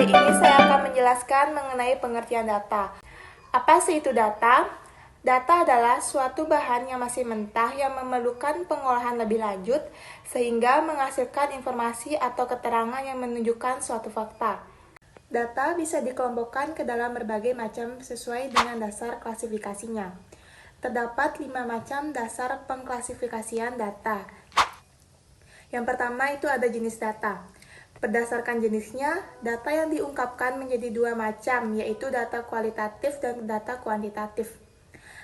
Kali ini saya akan menjelaskan mengenai pengertian data. Apa sih itu data? Data adalah suatu bahan yang masih mentah yang memerlukan pengolahan lebih lanjut sehingga menghasilkan informasi atau keterangan yang menunjukkan suatu fakta. Data bisa dikelompokkan ke dalam berbagai macam sesuai dengan dasar klasifikasinya. Terdapat 5 macam dasar pengklasifikasian data. Yang pertama itu ada jenis data. Berdasarkan jenisnya, data yang diungkapkan menjadi dua macam, yaitu data kualitatif dan data kuantitatif.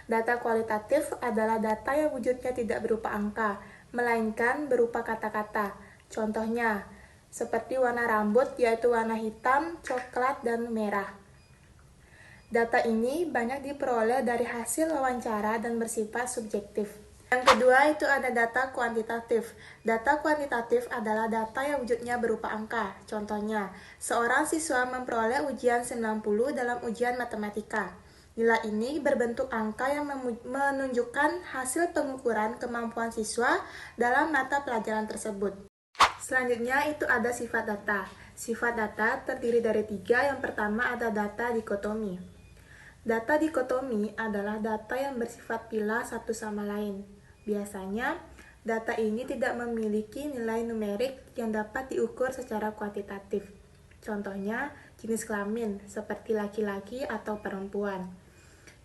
Data kualitatif adalah data yang wujudnya tidak berupa angka, melainkan berupa kata-kata. Contohnya, seperti warna rambut, yaitu warna hitam, coklat, dan merah. Data ini banyak diperoleh dari hasil wawancara dan bersifat subjektif. Yang kedua itu ada data kuantitatif. Data kuantitatif adalah data yang wujudnya berupa angka. Contohnya, seorang siswa memperoleh ujian 90 dalam ujian matematika. Nilai ini berbentuk angka yang menunjukkan hasil pengukuran kemampuan siswa dalam mata pelajaran tersebut. Selanjutnya itu ada sifat data. Sifat data terdiri dari 3. Yang pertama ada data dikotomi. Data dikotomi adalah data yang bersifat pilah satu sama lain. Biasanya, data ini tidak memiliki nilai numerik yang dapat diukur secara kuantitatif. Contohnya, jenis kelamin, seperti laki-laki atau perempuan.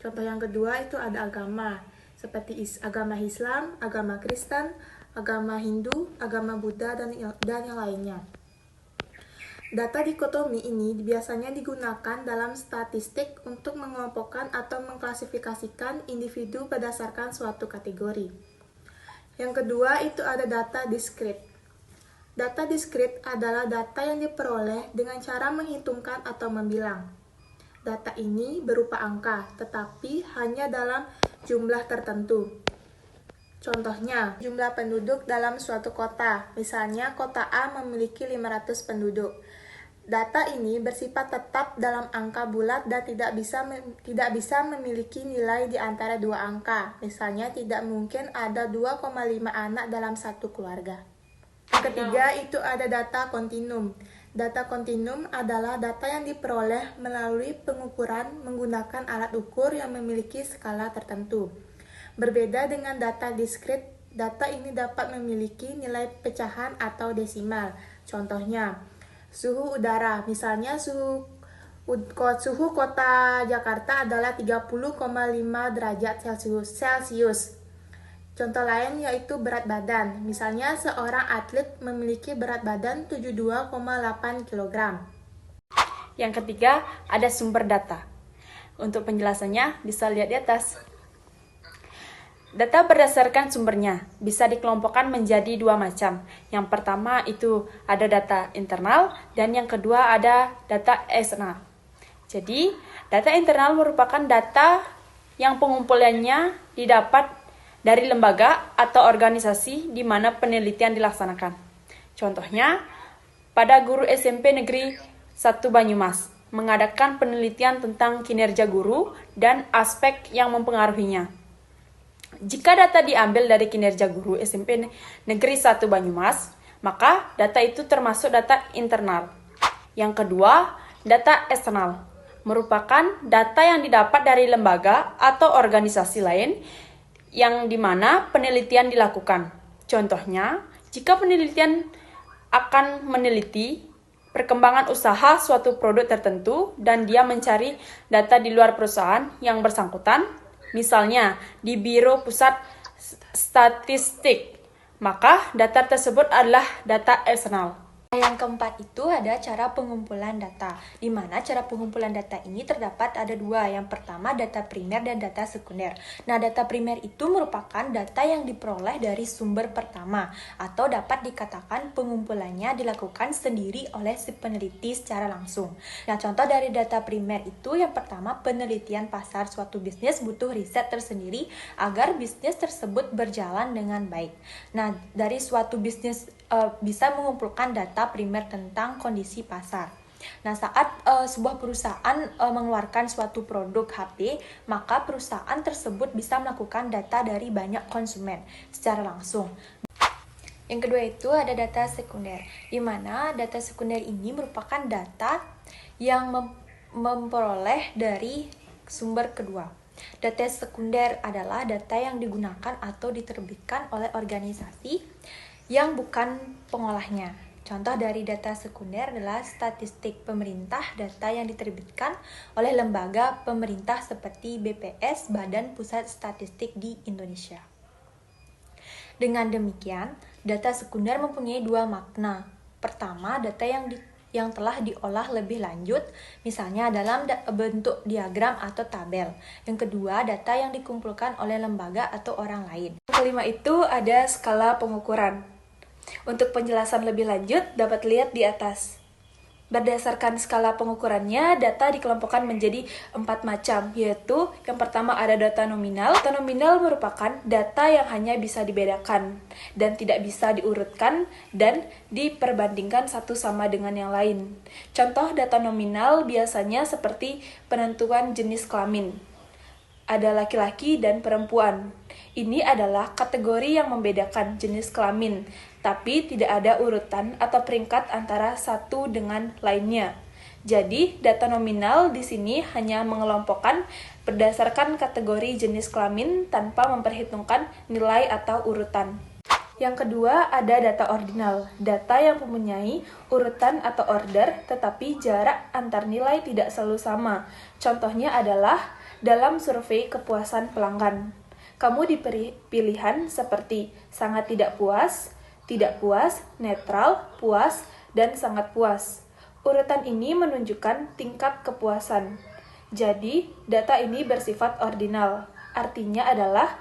Contoh yang kedua itu ada agama, seperti agama Islam, agama Kristen, agama Hindu, agama Buddha, dan yang lainnya. Data dikotomi ini biasanya digunakan dalam statistik untuk mengelompokkan atau mengklasifikasikan individu berdasarkan suatu kategori. Yang kedua itu ada data diskrit. Data diskrit adalah data yang diperoleh dengan cara menghitungkan atau membilang. Data ini berupa angka, tetapi hanya dalam jumlah tertentu. Contohnya, jumlah penduduk dalam suatu kota. Misalnya, kota A memiliki 500 penduduk. Data ini bersifat tetap dalam angka bulat dan tidak bisa memiliki nilai di antara dua angka. Misalnya, tidak mungkin ada 2,5 anak dalam satu keluarga. Yang ketiga, itu ada data kontinum. Data kontinum adalah data yang diperoleh melalui pengukuran menggunakan alat ukur yang memiliki skala tertentu. Berbeda dengan data diskrit, data ini dapat memiliki nilai pecahan atau desimal. Contohnya, suhu udara. Misalnya, suhu kota Jakarta adalah 30,5 derajat Celcius. Contoh lain yaitu berat badan. Misalnya, seorang atlet memiliki berat badan 72,8 kg. Yang ketiga, ada sumber data. Untuk penjelasannya, bisa lihat di atas. Data berdasarkan sumbernya bisa dikelompokkan menjadi dua macam. Yang pertama itu ada data internal dan yang kedua ada data eksternal. Jadi, data internal merupakan data yang pengumpulannya didapat dari lembaga atau organisasi di mana penelitian dilaksanakan. Contohnya, pada guru SMP Negeri 1 Banyumas mengadakan penelitian tentang kinerja guru dan aspek yang mempengaruhinya. Jika data diambil dari kinerja guru SMP Negeri 1 Banyumas, maka data itu termasuk data internal. Yang kedua, data eksternal, merupakan data yang didapat dari lembaga atau organisasi lain yang dimana penelitian dilakukan. Contohnya, jika penelitian akan meneliti perkembangan usaha suatu produk tertentu dan dia mencari data di luar perusahaan yang bersangkutan, misalnya di Biro Pusat Statistik, maka data tersebut adalah data eksternal. Yang keempat itu ada cara pengumpulan data, di mana cara pengumpulan data ini terdapat ada dua. Yang pertama data primer dan data sekunder. Nah, data primer itu merupakan data yang diperoleh dari sumber pertama, atau dapat dikatakan pengumpulannya dilakukan sendiri oleh si peneliti secara langsung. Nah, contoh dari data primer itu yang pertama penelitian pasar suatu bisnis butuh riset tersendiri agar bisnis tersebut berjalan dengan baik. Nah, dari suatu bisnis bisa mengumpulkan data primer tentang kondisi pasar. Nah, saat sebuah perusahaan mengeluarkan suatu produk HP, maka perusahaan tersebut bisa melakukan data dari banyak konsumen secara langsung. Yang kedua itu ada data sekunder, di mana data sekunder ini merupakan data yang memperoleh dari sumber kedua. Data sekunder adalah data yang digunakan atau diterbitkan oleh organisasi yang bukan pengolahnya. Contoh dari data sekunder adalah statistik pemerintah, data yang diterbitkan oleh lembaga pemerintah seperti BPS, Badan Pusat Statistik di Indonesia. Dengan demikian, data sekunder mempunyai dua makna. Pertama, data yang telah diolah lebih lanjut, misalnya dalam bentuk diagram atau tabel. Yang kedua, data yang dikumpulkan oleh lembaga atau orang lain. Yang kelima itu ada skala pengukuran. Untuk penjelasan lebih lanjut, dapat lihat di atas. Berdasarkan skala pengukurannya, data dikelompokkan menjadi 4 macam, yaitu yang pertama ada data nominal. Data nominal merupakan data yang hanya bisa dibedakan dan tidak bisa diurutkan dan diperbandingkan satu sama dengan yang lain. Contoh data nominal biasanya seperti penentuan jenis kelamin. Ada laki-laki dan perempuan. Ini adalah kategori yang membedakan jenis kelamin, tapi tidak ada urutan atau peringkat antara satu dengan lainnya. Jadi, data nominal di sini hanya mengelompokkan berdasarkan kategori jenis kelamin tanpa memperhitungkan nilai atau urutan. Yang kedua, ada data ordinal, data yang mempunyai urutan atau order, tetapi jarak antar nilai tidak selalu sama. Contohnya adalah dalam survei kepuasan pelanggan. Kamu diberi pilihan seperti sangat tidak puas, netral, puas, dan sangat puas. Urutan ini menunjukkan tingkat kepuasan. Jadi, data ini bersifat ordinal. Artinya adalah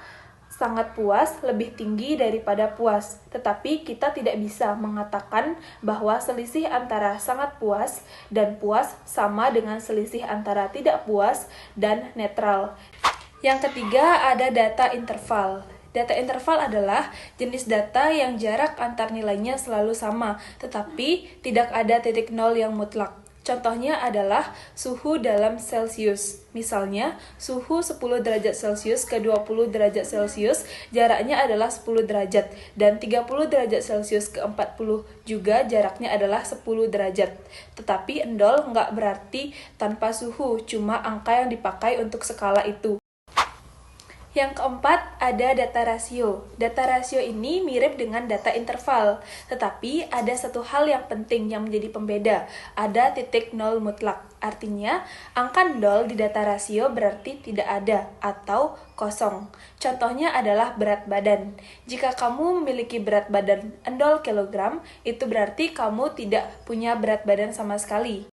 sangat puas lebih tinggi daripada puas, tetapi kita tidak bisa mengatakan bahwa selisih antara sangat puas dan puas sama dengan selisih antara tidak puas dan netral. Yang ketiga ada data interval. Data interval adalah jenis data yang jarak antar nilainya selalu sama, tetapi tidak ada titik nol yang mutlak. Contohnya adalah suhu dalam Celsius. Misalnya, suhu 10 derajat Celcius ke 20 derajat Celcius jaraknya adalah 10 derajat, dan 30 derajat Celcius ke 40 juga jaraknya adalah 10 derajat. Tetapi endol nggak berarti tanpa suhu, cuma angka yang dipakai untuk skala itu. Yang keempat, ada data rasio. Data rasio ini mirip dengan data interval, tetapi ada satu hal yang penting yang menjadi pembeda, ada titik nol mutlak. Artinya, angka nol di data rasio berarti tidak ada atau kosong. Contohnya adalah berat badan. Jika kamu memiliki berat badan 0 kg, itu berarti kamu tidak punya berat badan sama sekali.